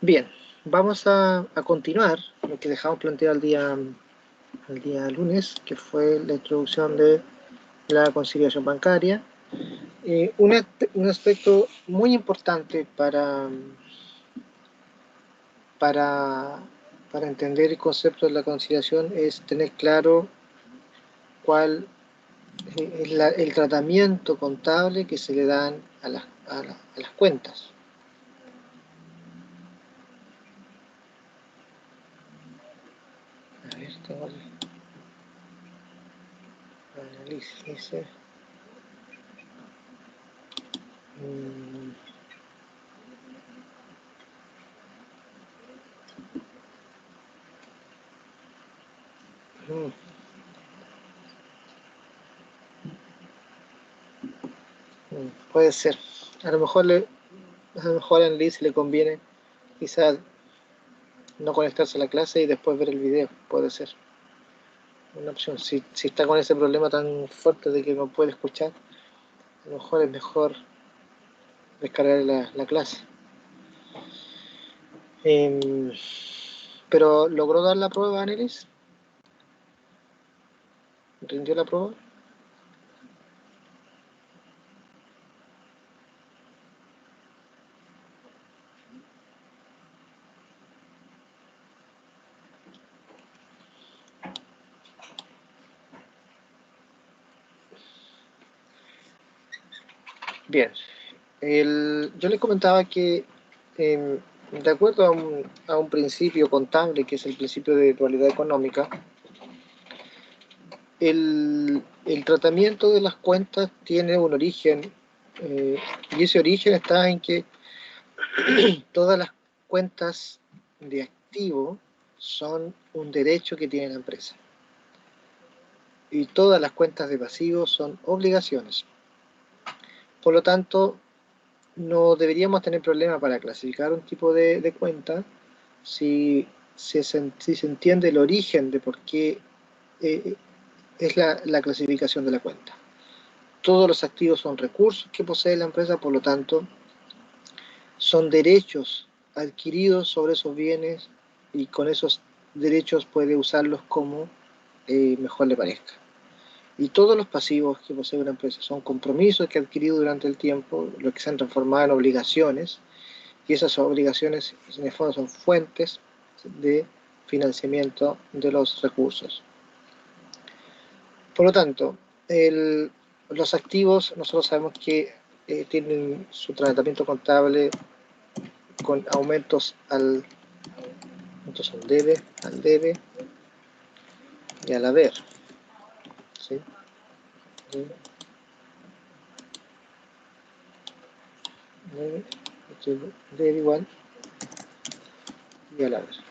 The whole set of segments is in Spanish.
Bien, vamos a continuar lo que dejamos planteado el día lunes, que fue la introducción de la conciliación bancaria. Un aspecto muy importante para entender el concepto de la conciliación es tener claro cuál es el tratamiento contable que se le dan a las cuentas. A ver, tengo el análisis. Puede ser. A lo mejor a Liz le conviene quizás no conectarse a la clase y después ver el video. Puede ser una opción. Si está con ese problema tan fuerte de que no puede escuchar, a lo mejor es mejor descargar la clase. Pero ¿logró dar la prueba, Annelies? ¿Rindió la prueba? Bien. Yo les comentaba que de acuerdo a un principio contable, que es el principio de dualidad económica, el tratamiento de las cuentas tiene un origen, y ese origen está en que todas las cuentas de activo son un derecho que tiene la empresa y todas las cuentas de pasivo son obligaciones. Por lo tanto, no deberíamos tener problema para clasificar un tipo de cuenta si se entiende el origen de por qué es la clasificación de la cuenta. Todos los activos son recursos que posee la empresa, por lo tanto, son derechos adquiridos sobre esos bienes y con esos derechos puede usarlos como mejor le parezca. Y todos los pasivos que posee una empresa son compromisos que ha adquirido durante el tiempo, los que se han transformado en obligaciones, y esas obligaciones en el fondo son fuentes de financiamiento de los recursos. Por lo tanto, los activos nosotros sabemos que tienen su tratamiento contable con aumentos al debe y al haber. ¿Sí? Debe igual y al haber.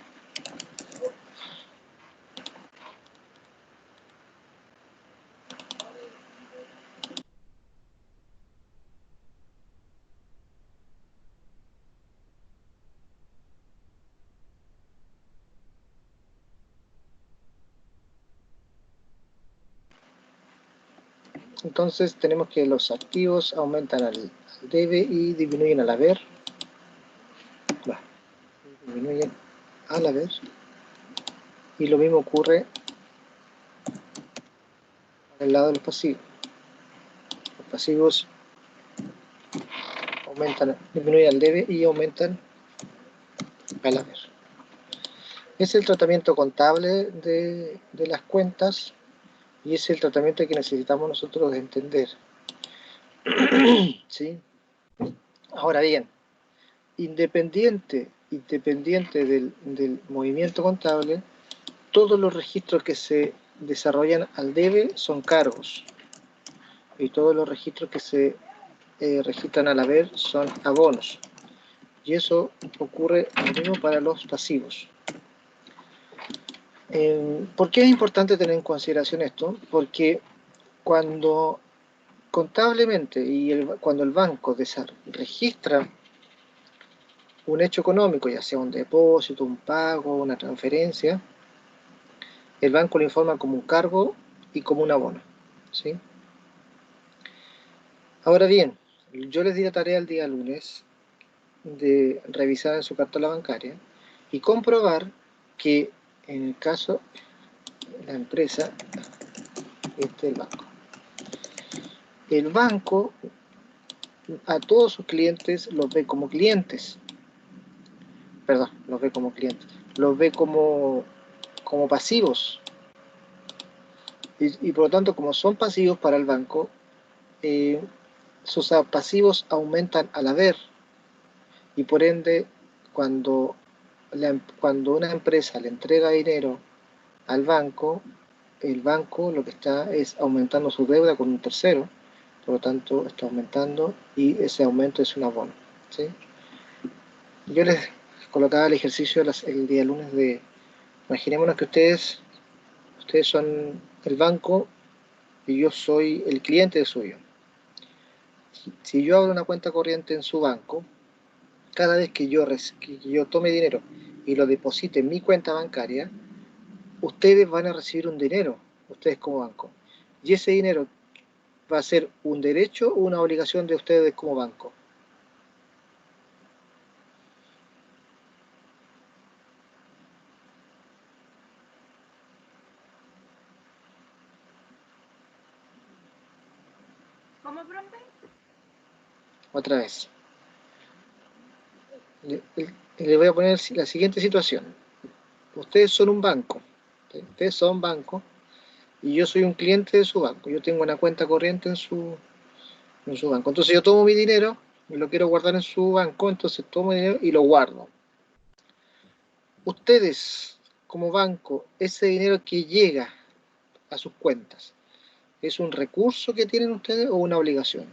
Entonces tenemos que los activos aumentan al debe y disminuyen al haber. Disminuyen al haber. Y lo mismo ocurre al lado de los pasivos. Los pasivos disminuyen al debe y aumentan al haber. Es el tratamiento contable de las cuentas y es el tratamiento que necesitamos nosotros de entender. ¿Sí? Ahora bien, independiente del movimiento contable, todos los registros que se desarrollan al debe son cargos y todos los registros que se registran al haber son abonos, y eso ocurre lo mismo para los pasivos. ¿Por qué es importante tener en consideración esto? Porque cuando contablemente cuando el banco registra un hecho económico, ya sea un depósito, un pago, una transferencia, el banco lo informa como un cargo y como un abono, ¿sí? Ahora bien, yo les di la tarea el día lunes de revisar en su cartera bancaria y comprobar que en el caso de la empresa, este es el banco. El banco a todos sus clientes los ve como clientes, perdón, los ve como clientes, los ve como pasivos. Y por lo tanto, como son pasivos para el banco, sus pasivos aumentan al haber, y por ende, cuando, cuando una empresa le entrega dinero al banco, el banco lo que está es aumentando su deuda con un tercero, por lo tanto está aumentando y ese aumento es un abono, ¿sí? Yo les colocaba el ejercicio el día lunes de, imaginémonos que ustedes son el banco y yo soy el cliente suyo. Si yo abro una cuenta corriente en su banco, cada vez que yo tome dinero y lo deposite en mi cuenta bancaria, ustedes van a recibir un dinero, ustedes como banco. Y ese dinero va a ser un derecho o una obligación de ustedes como banco. ¿Cómo, profe? Otra vez. Le voy a poner la siguiente situación. Ustedes son un banco. ¿Sí? Ustedes son banco y yo soy un cliente de su banco. Yo tengo una cuenta corriente en su banco. Entonces yo tomo mi dinero y lo quiero guardar en su banco, entonces tomo mi dinero y lo guardo. Ustedes, como banco, ese dinero que llega a sus cuentas, ¿es un recurso que tienen ustedes o una obligación?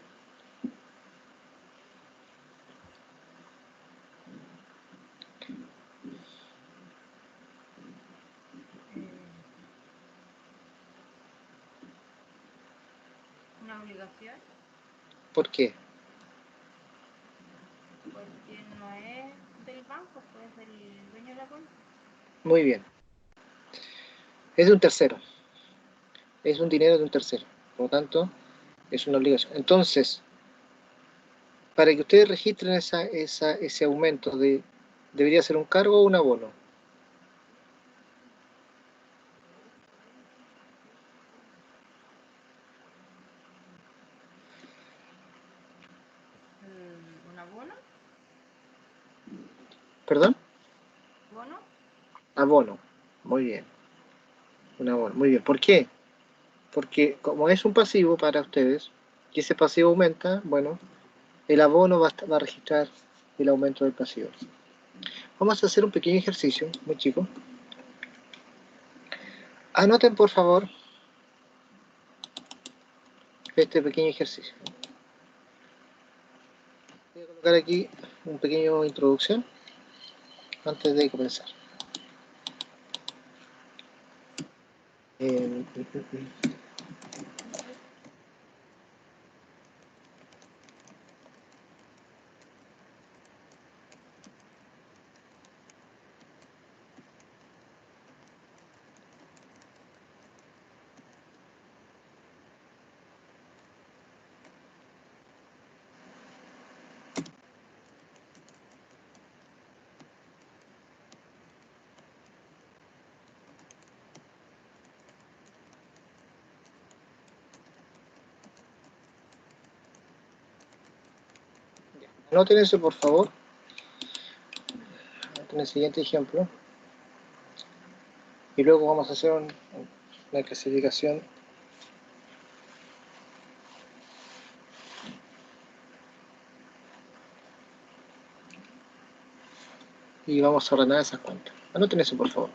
Una obligación, ¿Por qué? porque no es del banco, pues del dueño de la cuenta. Muy bien. Es de un tercero. Es un dinero de un tercero. Por lo tanto, es una obligación. Entonces, para que ustedes registren ese aumento, ¿debería ser un cargo o un abono? ¿Un abono? ¿Perdón? ¿Bono? Abono. Muy bien. Un abono. Muy bien. ¿Por qué? Porque como es un pasivo para ustedes, y ese pasivo aumenta, bueno, el abono va a registrar el aumento del pasivo. Vamos a hacer un pequeño ejercicio, muy chico. Anoten, por favor, este pequeño ejercicio. Voy a colocar aquí un pequeño introducción antes de comenzar. Eh, Anoten eso, por favor. Anoten el siguiente ejemplo. Y luego vamos a hacer una clasificación. Y vamos a ordenar esas cuentas. Anoten eso, por favor.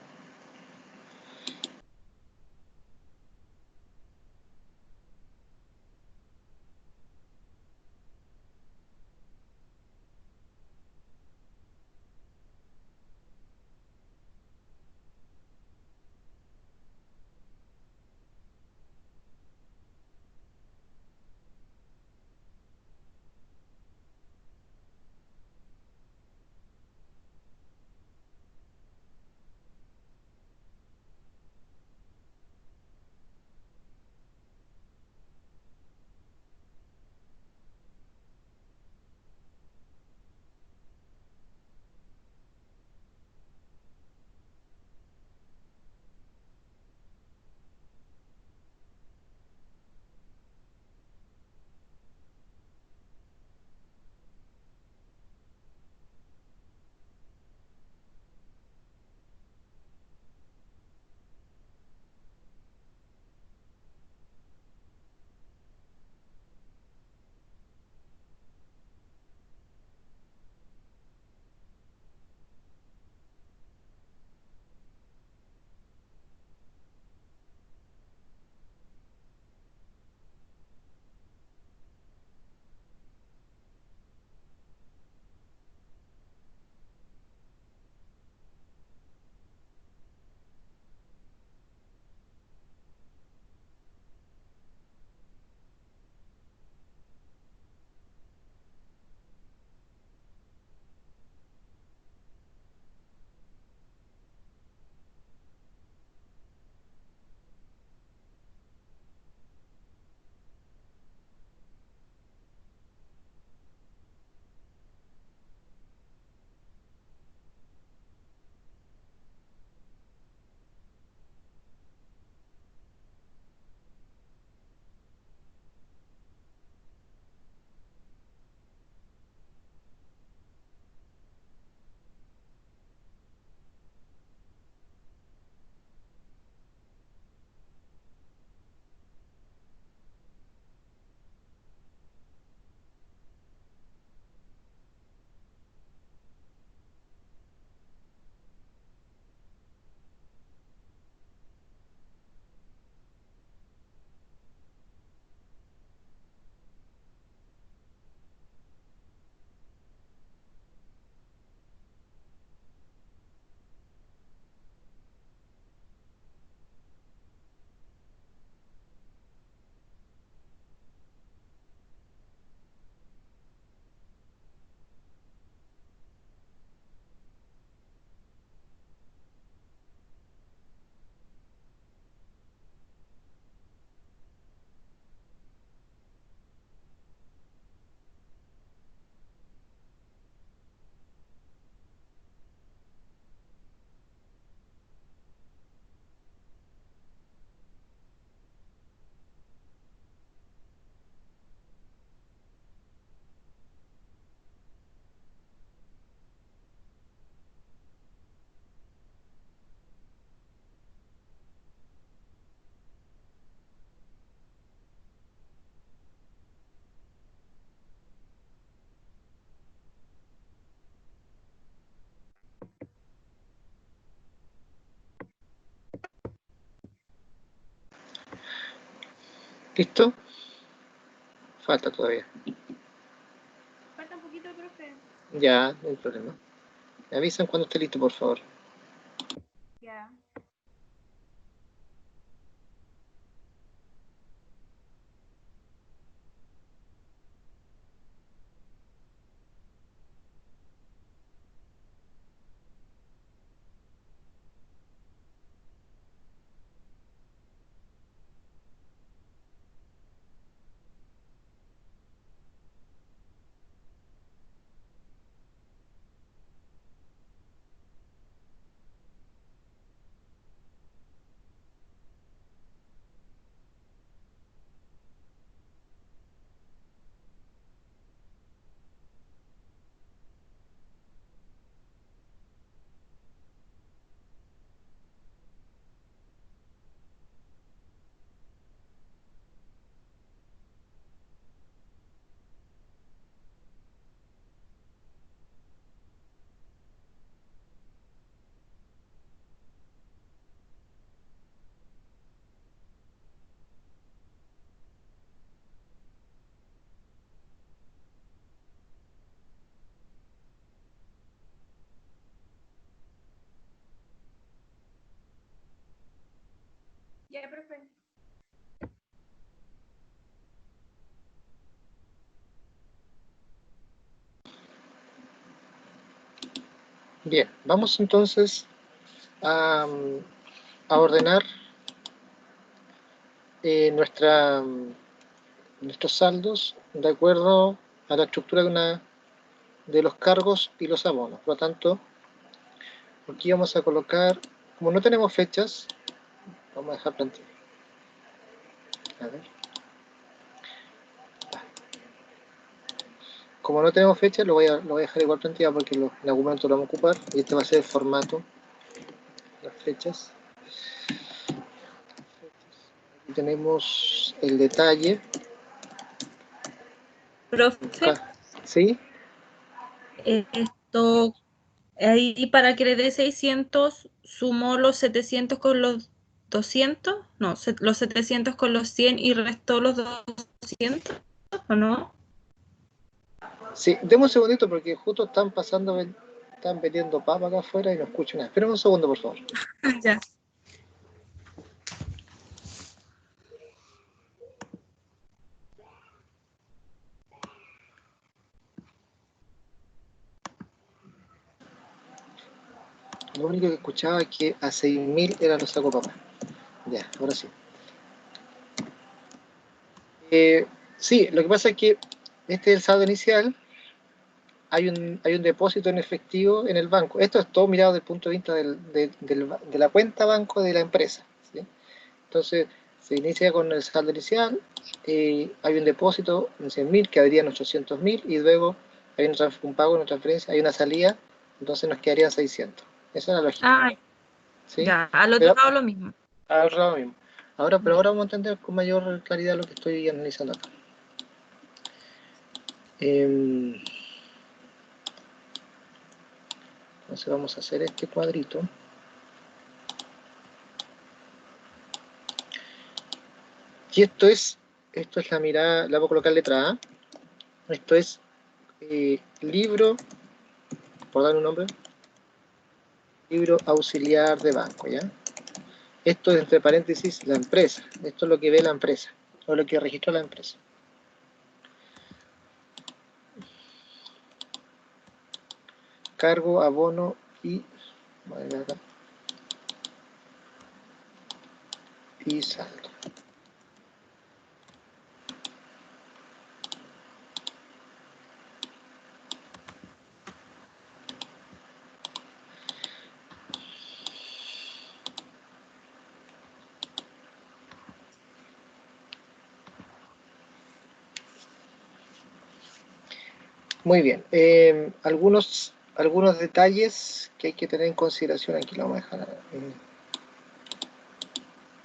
¿Listo? Falta todavía. Falta un poquito, profe. Ya, no hay problema. Me avisan cuando esté listo, por favor. Ya. Ya, profe. Bien, vamos entonces a, ordenar nuestros saldos de acuerdo a la estructura de los cargos y los abonos. Por lo tanto, aquí vamos a colocar, como no tenemos fechas, vamos a dejar plantilla. A ver. Como no tenemos fecha, lo voy a dejar igual plantilla porque en algún momento lo vamos a ocupar y este va a ser el formato, las fechas. Aquí tenemos el detalle. Profe, ¿Sí? esto, ahí para que le dé 600, sumó los 700 con los 200, no, los 700 con los 100 y restó los 200, ¿o no? Sí, deme un segundito porque justo están vendiendo papa acá afuera y no escucho nada. Espérame un segundo, por favor. Ya. Lo único que escuchaba es que a 6.000 eran los sacos papá. Ya, ahora sí. Sí, lo que pasa es que este es el saldo inicial. Hay un depósito en efectivo en el banco. Esto es todo mirado desde el punto de vista de la cuenta banco de la empresa, ¿sí? Entonces, se inicia con el saldo inicial, hay un depósito en 100.000 que habrían 800.000 y luego hay un pago, una transferencia, hay una salida, entonces nos quedarían 600. Esa es la lógica. Ah, ¿Sí? ya, al otro Pero, lado lo mismo. ahora lo mismo. Pero Ya. ahora vamos a entender con mayor claridad lo que estoy analizando acá. Entonces vamos a hacer este cuadrito. Y esto es la mirada, la voy a colocar letra A. Esto es libro, por dar un nombre, libro auxiliar de banco, ¿ya? Esto es entre paréntesis la empresa. Esto es lo que ve la empresa, o lo que registró la empresa. Cargo, abono y saldo. Muy bien. Algunos detalles que hay que tener en consideración. Aquí lo vamos a dejar.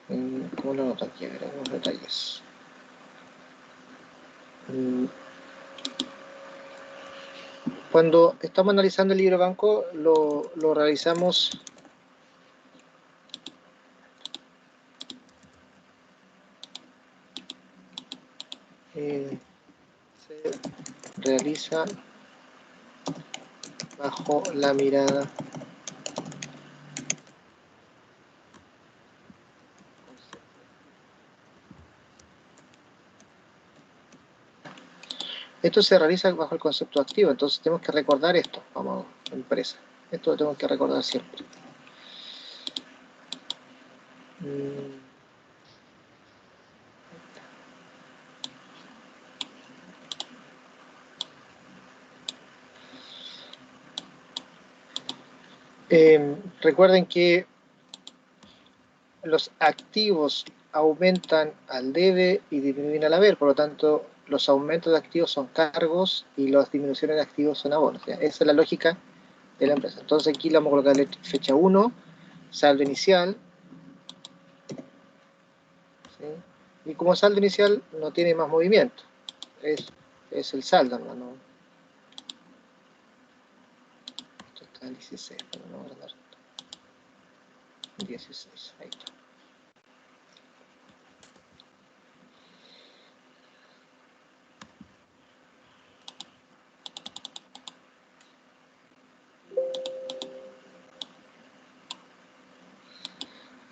¿Cómo lo noto aquí? A ver, algunos detalles. Cuando estamos analizando el libro banco, lo realizamos realiza bajo la mirada esto se realiza bajo el concepto activo, entonces tenemos que recordar esto como empresa. Esto lo tengo que recordar siempre. Recuerden que los activos aumentan al debe y disminuyen al haber, por lo tanto los aumentos de activos son cargos y las disminuciones de activos son abonos. Esa es la lógica de la empresa. Entonces aquí le vamos a colocar fecha 1, saldo inicial, ¿sí? Y como saldo inicial no tiene más movimiento, es el saldo, ¿no? Esto está en 16, pero no voy a dar 16, ahí está.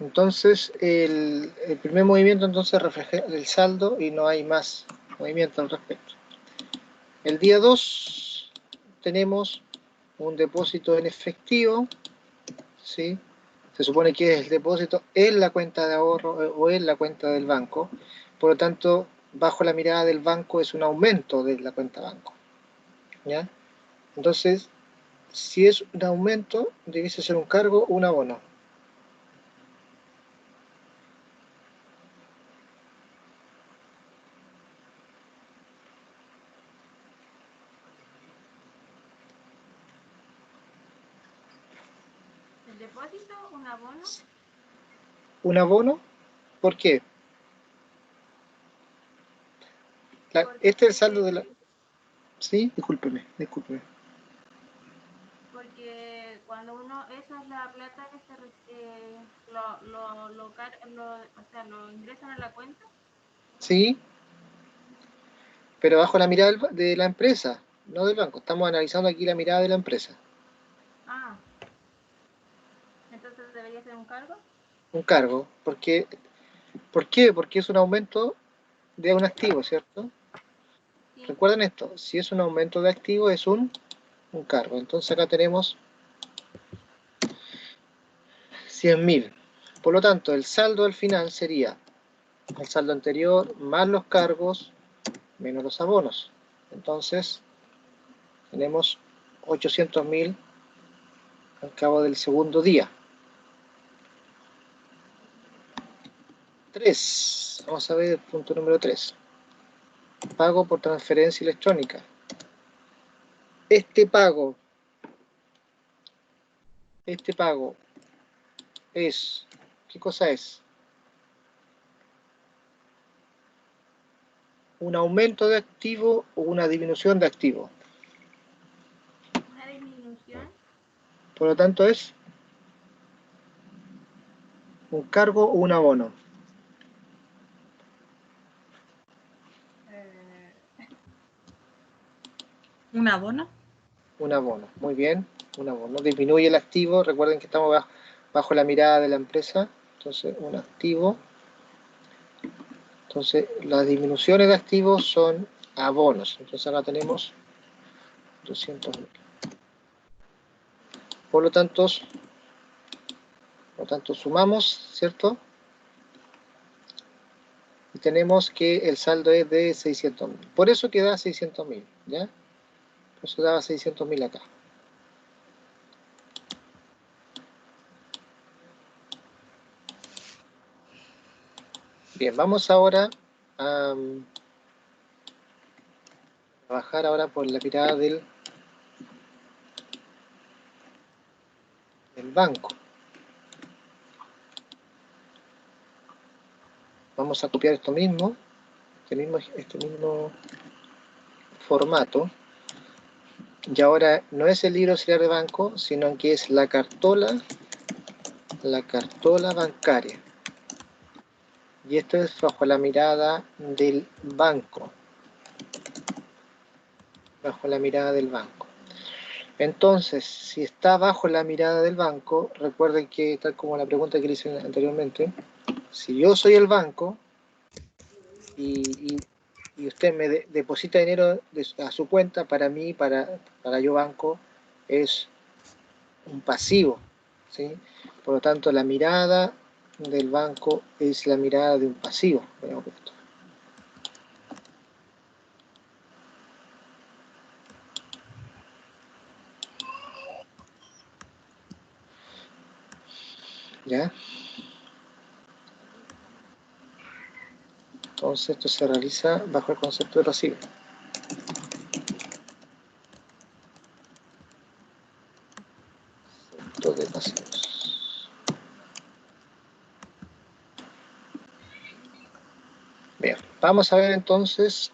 Entonces, el primer movimiento entonces refleja el saldo y no hay más movimiento al respecto. El día 2 tenemos un depósito en efectivo, ¿sí? Se supone que es el depósito en la cuenta de ahorro o en la cuenta del banco, por lo tanto, bajo la mirada del banco es un aumento de la cuenta banco, ¿ya? Entonces, si es un aumento, debiese ser un cargo o un abono. ¿El depósito? ¿Un abono? ¿Un abono? ¿Por qué? Este es el saldo de la... Sí, discúlpeme. Porque cuando uno, esa es la plata que lo ingresan a la cuenta. Sí, pero bajo la mirada de la empresa, no del banco. Estamos analizando aquí la mirada de la empresa. Ah, entonces debería ser un cargo. Un cargo. ¿Por qué? Porque es un aumento de un activo, ¿cierto? Sí. Recuerden esto, si es un aumento de activo es un cargo. Entonces acá tenemos 100.000. Por lo tanto, el saldo al final sería el saldo anterior más los cargos menos los abonos. Entonces, tenemos 800.000 al cabo del segundo día. 3. Vamos a ver el punto número 3. Pago por transferencia electrónica. Este pago es, ¿qué cosa es? ¿Un aumento de activo o una disminución de activo? Una disminución. Por lo tanto es un cargo o un abono. ¿Un abono? Un abono, muy bien, un abono. Disminuye el activo, recuerden que estamos bajo la mirada de la empresa, entonces un activo. Entonces las disminuciones de activos son abonos, entonces acá tenemos 200.000. Por lo tanto sumamos, ¿cierto? Y tenemos que el saldo es de 600.000. Por eso queda 600.000, ¿ya? Por eso daba 600.000 acá. Bien, vamos ahora a trabajar ahora por la mirada del banco. Vamos a copiar este mismo formato. Y ahora no es el libro auxiliar de banco, sino que es la cartola bancaria. Y esto es bajo la mirada del banco. bajo la mirada del banco. Entonces, si está bajo la mirada del banco, recuerden que, tal como la pregunta que le hice anteriormente, si yo soy el banco y usted me deposita dinero a su cuenta, para mí, para yo banco, es un pasivo, ¿sí? Por lo tanto, la mirada del banco es la mirada de un pasivo. Veamos esto. ¿Ya? Entonces, esto se realiza bajo el concepto de pasivo. Concepto de pasivos. Bien, vamos a ver entonces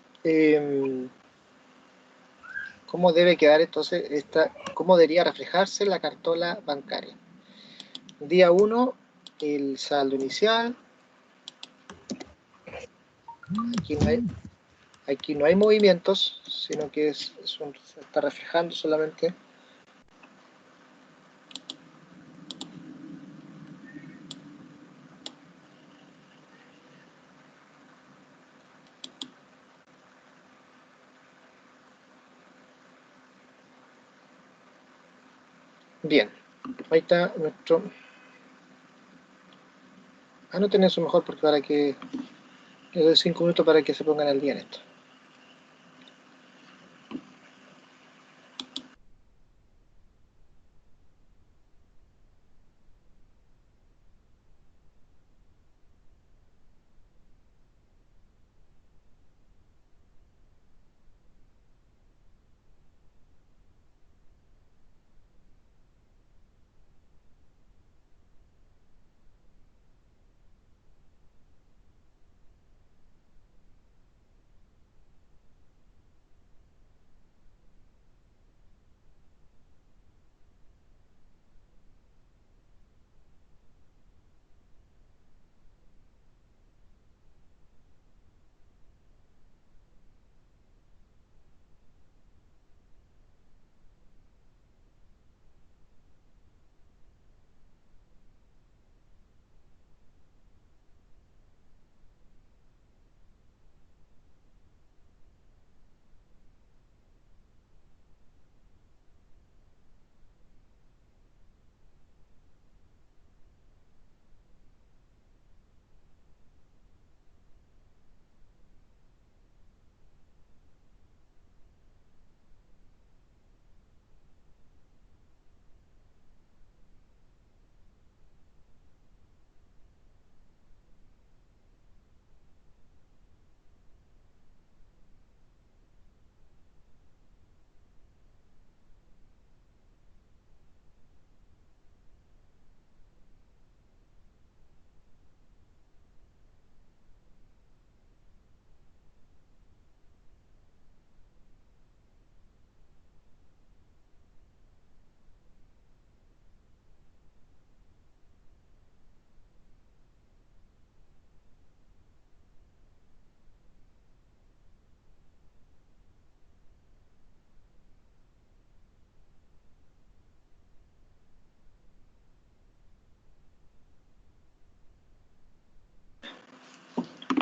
cómo debe quedar entonces cómo debería reflejarse la cartola bancaria. Día 1, el saldo inicial. Aquí no hay movimientos, sino que se está reflejando solamente. Bien, ahí está nuestro... Anoten eso mejor porque para que les doy 5 minutos para que se pongan al día en esto.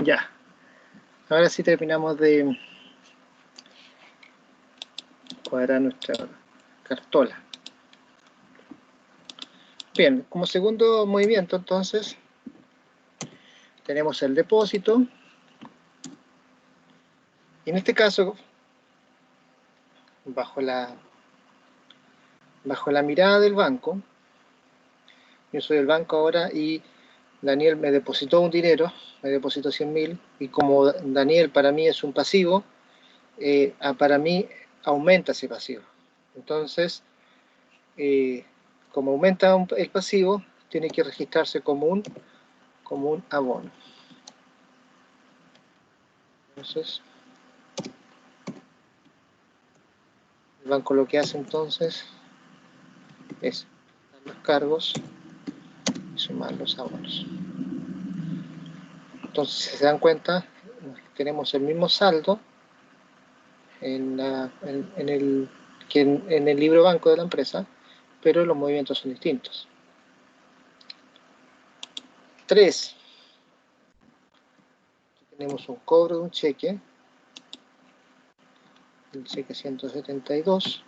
Ya, ahora sí terminamos de cuadrar nuestra cartola. Bien, como segundo movimiento entonces tenemos el depósito y en este caso bajo la mirada del banco, yo soy el banco ahora y Daniel me depositó un dinero, me depositó 100.000 y como Daniel para mí es un pasivo, para mí aumenta ese pasivo. Entonces, como aumenta el pasivo, tiene que registrarse como un abono. Entonces, el banco lo que hace entonces es dar los cargos y sumar los abonos. Entonces, si se dan cuenta, tenemos el mismo saldo, en el libro banco de la empresa, pero los movimientos son distintos. 3. Tenemos un cobro de un cheque, el cheque 172,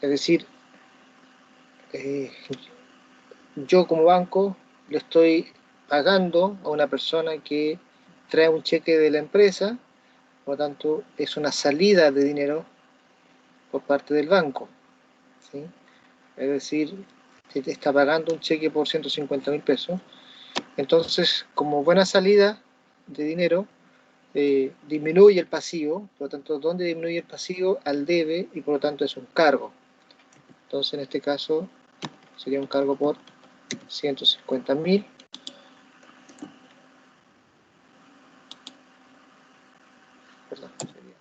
es decir, yo como banco le estoy pagando a una persona que trae un cheque de la empresa, por lo tanto es una salida de dinero por parte del banco, ¿sí? Es decir, que te está pagando un cheque por 150.000 pesos, entonces como buena salida de dinero disminuye el pasivo, por lo tanto, ¿dónde disminuye el pasivo? Al debe, y por lo tanto es un cargo. Entonces en este caso sería un cargo por 150.000. Perdón, sería.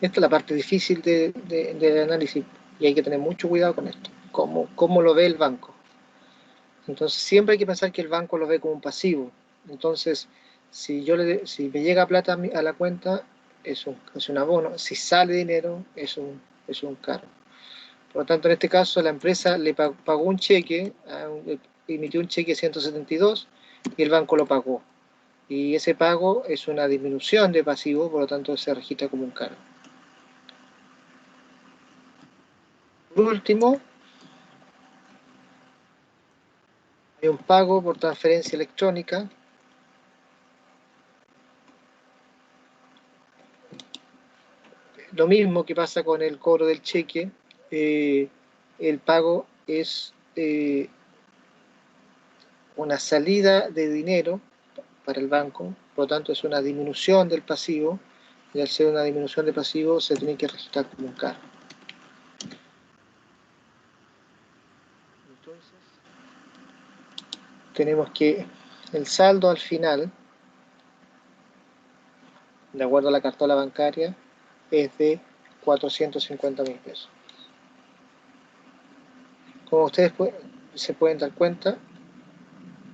Esta es la parte difícil del análisis y hay que tener mucho cuidado con esto. ¿Cómo lo ve el banco? Entonces siempre hay que pensar que el banco lo ve como un pasivo. Entonces, si me llega plata a la cuenta, es un abono. Si sale dinero, es un cargo. Por lo tanto, en este caso, la empresa le pagó un cheque, emitió un cheque 172 y el banco lo pagó. Y ese pago es una disminución de pasivo, por lo tanto se registra como un cargo. Por último, hay un pago por transferencia electrónica. Lo mismo que pasa con el cobro del cheque, el pago es una salida de dinero para el banco, por lo tanto es una disminución del pasivo, y al ser una disminución de pasivo se tiene que registrar como un cargo. Entonces, tenemos que el saldo al final, de acuerdo a la cartola bancaria, es de 450.000 pesos. Como ustedes se pueden dar cuenta,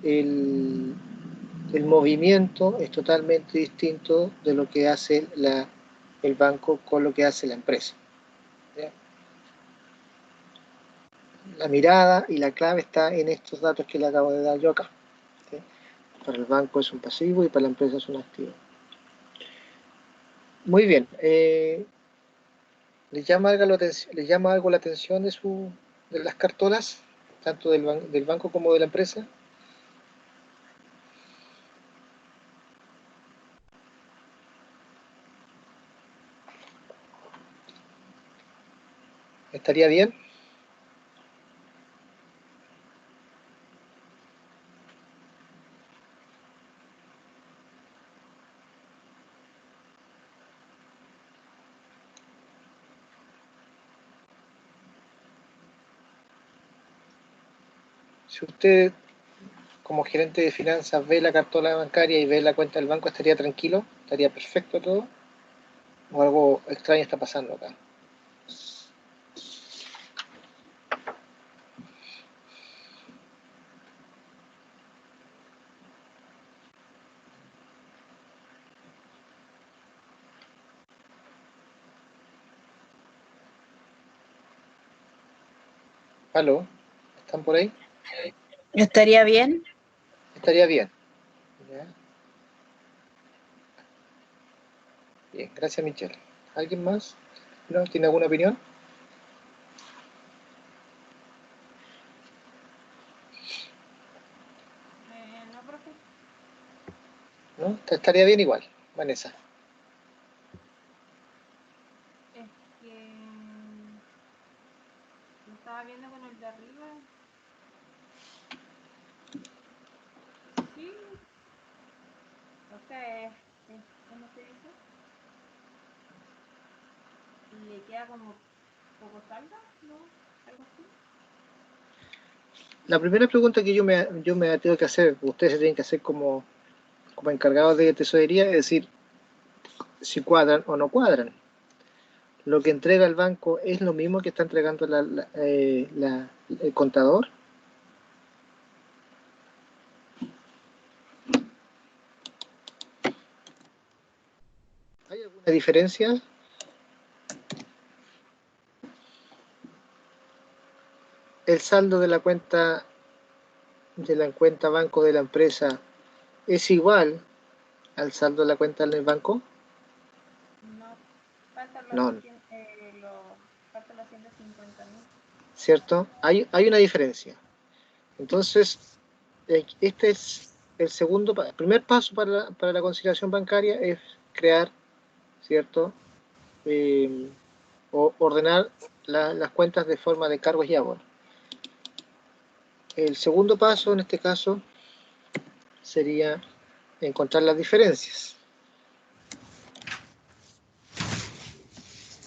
el movimiento es totalmente distinto de lo que hace el banco con lo que hace la empresa. ¿Ya? La mirada y la clave está en estos datos que le acabo de dar yo acá. ¿Sí? Para el banco es un pasivo y para la empresa es un activo. Muy bien. ¿Les llama algo la atención de las cartolas, tanto del banco como de la empresa? ¿Estaría bien? Si usted, como gerente de finanzas, ve la cartola bancaria y ve la cuenta del banco, ¿estaría tranquilo? ¿Estaría perfecto todo? ¿O algo extraño está pasando acá? ¿Aló? ¿Están por ahí? ¿Estaría bien? Estaría bien. ¿Ya? Bien, gracias Michelle. ¿Alguien más? ¿No? ¿Tiene alguna opinión? No, profe. ¿No? Estaría bien igual, Vanessa. Es que lo estaba viendo con el de arriba. Sí. O sea, ¿cómo se dice? Le queda como poco saldo, ¿no? Algo así. La primera pregunta que yo me tengo que hacer, ustedes se tienen que hacer como encargados de tesorería, es decir, si cuadran o no cuadran. lo que entrega el banco es lo mismo que está entregando el contador. ¿Hay alguna diferencia? El saldo de la cuenta banco de la empresa es igual al saldo de la cuenta del banco. No, faltan No, faltan los 150.000. ¿cierto? Hay una diferencia. Entonces, este es el primer paso para la conciliación bancaria, es crear, ¿cierto? O ordenar las cuentas de forma de cargos y abonos. El segundo paso, en este caso, sería encontrar las diferencias.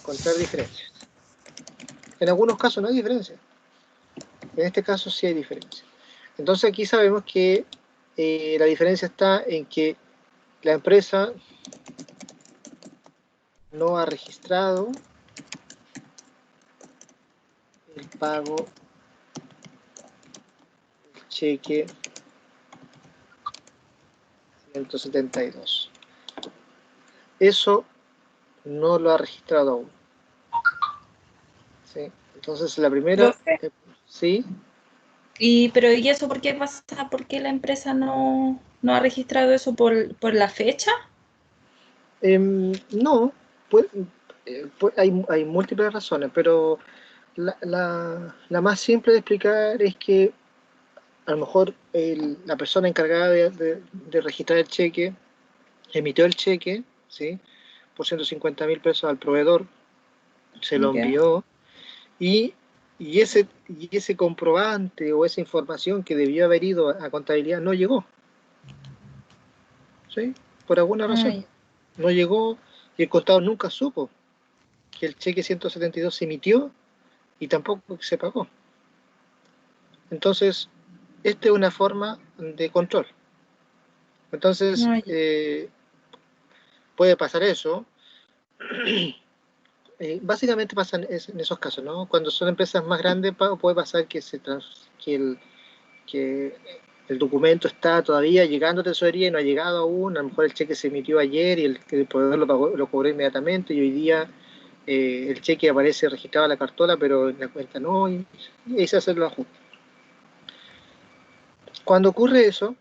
Encontrar diferencias. En algunos casos no hay diferencia. En este caso sí hay diferencia. Entonces aquí sabemos que la diferencia está en que la empresa no ha registrado el pago del cheque 172. Eso no lo ha registrado aún. ¿Sí? Entonces la primera, Profe, ¿sí? pero ¿y eso por qué pasa? ¿Por qué la empresa no ha registrado eso por la fecha? No, puede- hay múltiples razones, pero la más simple de explicar es que a lo mejor la persona encargada de registrar el cheque emitió el cheque, ¿sí? Por 150.000 pesos al proveedor, se lo Ya. envió y ese comprobante o esa información que debió haber ido a contabilidad no llegó, ¿sí? Por alguna razón. Ay, No llegó y el contador nunca supo que el cheque 172 se emitió y tampoco se pagó. Entonces, esta es una forma de control. Entonces, ay, puede pasar eso. Básicamente pasa en esos casos, ¿no? Cuando son empresas más grandes puede pasar que el documento está todavía llegando a tesorería y no ha llegado aún. A lo mejor el cheque se emitió ayer y el proveedor lo cobró inmediatamente y hoy día el cheque aparece registrado en la cartola, pero en la cuenta no, y ahí se hacen los ajustes. Cuando ocurre eso,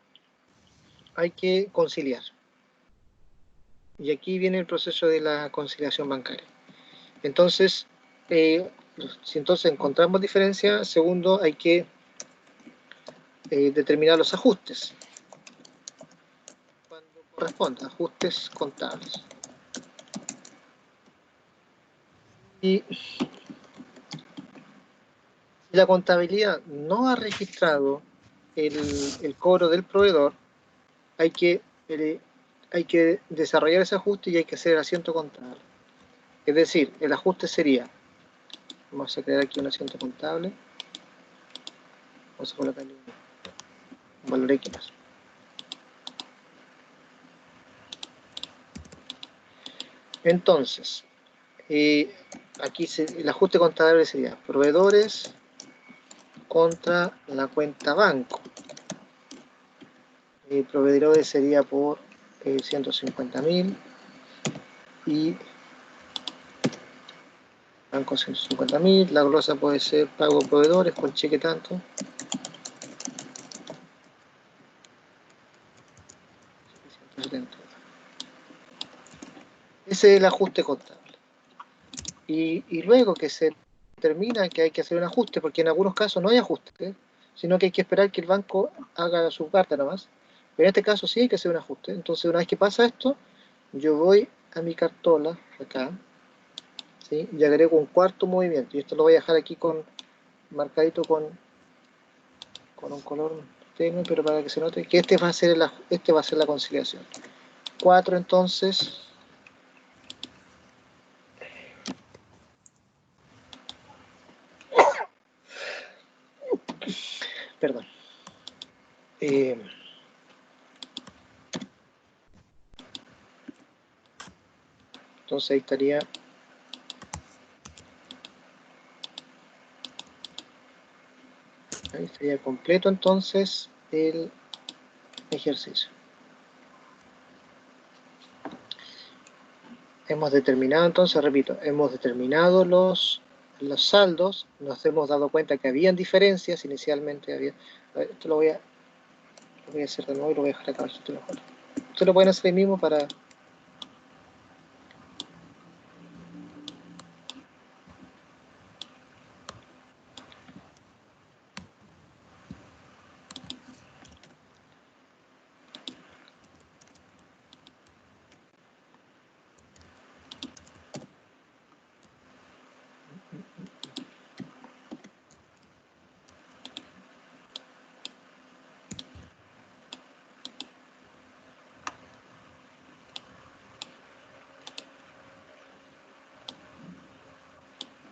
hay que conciliar. Y aquí viene el proceso de la conciliación bancaria. Entonces, si entonces encontramos diferencia, segundo, hay que determinar los ajustes. Cuando corresponda, ajustes contables. Y si la contabilidad no ha registrado el cobro del proveedor, hay que desarrollar ese ajuste y hay que hacer el asiento contable. Es decir, el ajuste sería, vamos a crear aquí un asiento contable, vamos a colocarle un valor X más. Entonces, aquí el ajuste contable sería proveedores contra la cuenta banco. Proveedores sería por 150.000 y banco 150.000. La glosa puede ser pago proveedores con cheque tanto. Ese es el ajuste contable. Y luego que se determina que hay que hacer un ajuste, porque en algunos casos no hay ajuste, sino que hay que esperar que el banco haga su parte nomás. Pero en este caso sí hay que hacer un ajuste. Entonces, una vez que pasa esto, yo voy a mi cartola, acá, ¿sí? Y agrego un cuarto movimiento. Y esto lo voy a dejar aquí marcadito con un color tenue, pero para que se note que este va a ser la conciliación. 4 entonces. Perdón. Entonces ahí estaría Ahí estaría completo entonces el ejercicio. Hemos determinado entonces, repito, hemos determinado los saldos, nos hemos dado cuenta que habían diferencias, inicialmente había... A ver, esto lo voy a hacer de nuevo y lo voy a dejar acá abajito mejor. Ustedes lo pueden hacer ahí mismo para...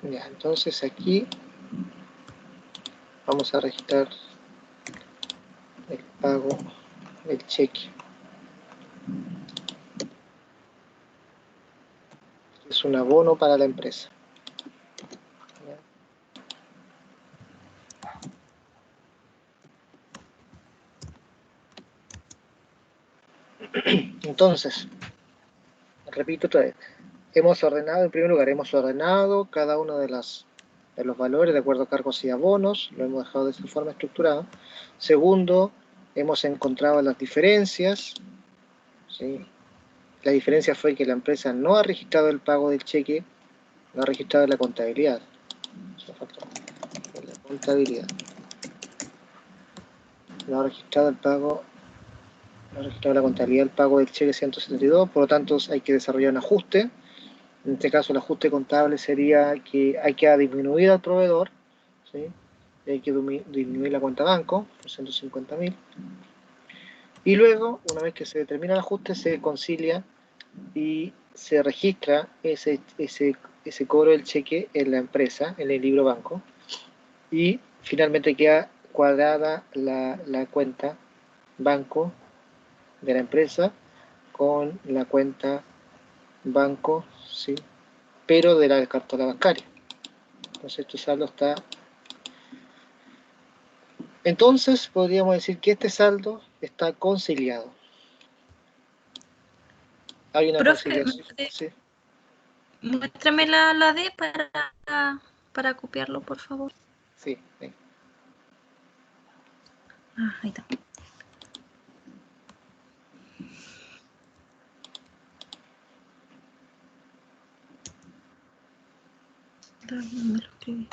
Ya, entonces aquí vamos a registrar el pago del cheque. Es un abono para la empresa. Entonces, repito otra vez, hemos ordenado, en primer lugar, hemos ordenado cada uno de los valores de acuerdo a cargos y abonos, lo hemos dejado de esta forma estructurada. Segundo, hemos encontrado las diferencias, ¿sí? La diferencia fue que la empresa no ha registrado el pago del cheque, no ha registrado la contabilidad. La contabilidad. No ha registrado el pago, no ha registrado la contabilidad del pago del cheque 172, por lo tanto hay que desarrollar un ajuste. En este caso el ajuste contable sería que hay que disminuir al proveedor, ¿sí? Hay que disminuir la cuenta banco, por 150.000. Y luego, una vez que se determina el ajuste, se concilia y se registra ese cobro del cheque en la empresa, en el libro banco. Y finalmente queda cuadrada la cuenta banco de la empresa con la cuenta banco, ¿sí? Pero de la cartola bancaria. Entonces este saldo está... Entonces podríamos decir que este saldo está conciliado. Hay una Profe, conciliación. Sí, muéstrame la D para copiarlo, por favor. sí, sí. Ah, ahí está. No me lo escribí.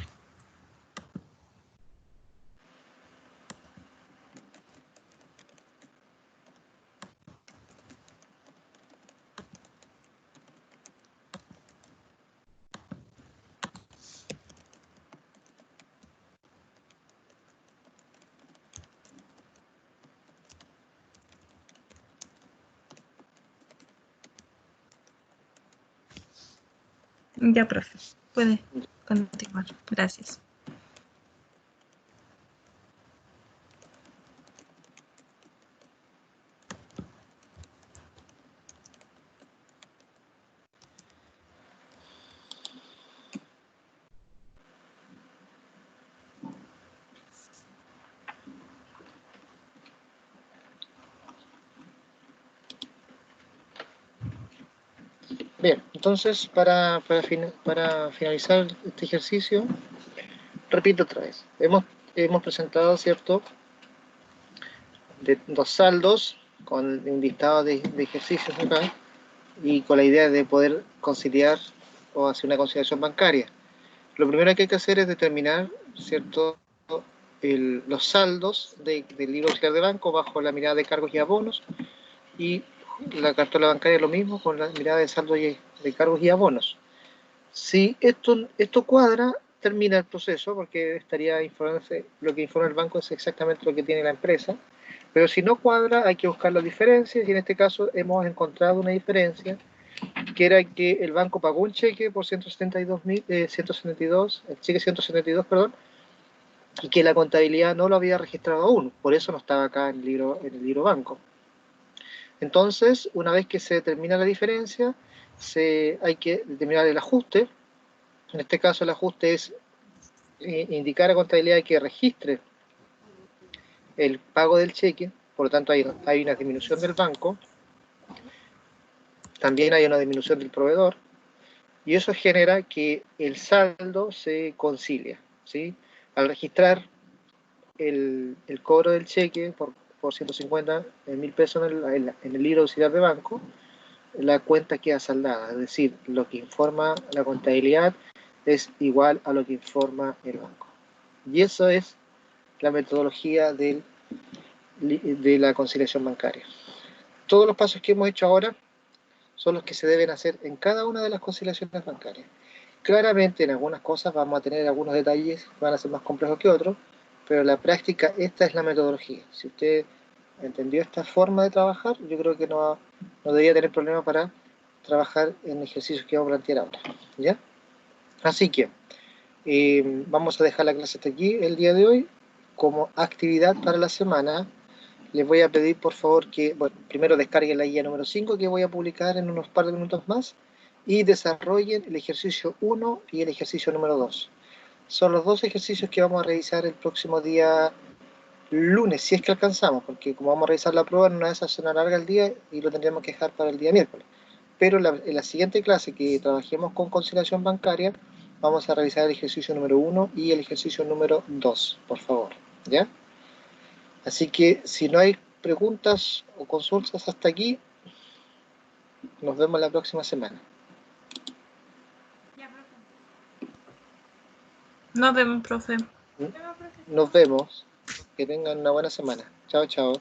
Ya, profe. Puede continuar. Gracias. Bien, entonces para finalizar este ejercicio, repito otra vez. Hemos presentado, ¿cierto?, de dos saldos con un listado de ejercicios acá y con la idea de poder conciliar o hacer una conciliación bancaria. Lo primero que hay que hacer es determinar, ¿cierto?, los saldos del libro auxiliar de banco bajo la mirada de cargos y abonos, y la cartola bancaria lo mismo con la mirada de saldo de cargos y abonos. Si esto cuadra, termina el proceso, porque estaría informándose, lo que informa el banco es exactamente lo que tiene la empresa, pero si no cuadra hay que buscar las diferencias, y en este caso hemos encontrado una diferencia, que era que el banco pagó un cheque por 172, el cheque 172, perdón, y que la contabilidad no lo había registrado aún, por eso no estaba acá en el libro banco. Entonces, una vez que se determina la diferencia, hay que determinar el ajuste. En este caso el ajuste es indicar a contabilidad que registre el pago del cheque, por lo tanto hay una disminución del banco, también hay una disminución del proveedor, y eso genera que el saldo se concilia, ¿sí? Al registrar el cobro del cheque por 150.000 pesos en el libro auxiliar de banco, la cuenta queda saldada, es decir, lo que informa la contabilidad es igual a lo que informa el banco. Y eso es la metodología de la conciliación bancaria. Todos los pasos que hemos hecho ahora son los que se deben hacer en cada una de las conciliaciones bancarias. Claramente en algunas cosas vamos a tener algunos detalles que van a ser más complejos que otros, pero en la práctica esta es la metodología. Si usted entendió esta forma de trabajar, yo creo que no debería tener problema para trabajar en ejercicios que vamos a plantear ahora, ¿ya? Así que vamos a dejar la clase hasta aquí el día de hoy. Como actividad para la semana, les voy a pedir por favor que, bueno, primero descarguen la guía número 5 que voy a publicar en unos par de minutos más y desarrollen el ejercicio 1 y el ejercicio número 2. Son los dos ejercicios que vamos a revisar el próximo día lunes, si es que alcanzamos, porque como vamos a revisar la prueba, en una de esas se nos alarga el día y lo tendríamos que dejar para el día miércoles. Pero en la siguiente clase que trabajemos con conciliación bancaria, vamos a revisar el ejercicio número 1 y el ejercicio número 2, por favor, ¿ya? Así que si no hay preguntas o consultas hasta aquí, nos vemos la próxima semana. Ya, profe. Nos vemos, profe. Nos vemos, profe. Nos vemos. Que tengan una buena semana. Chao, chao.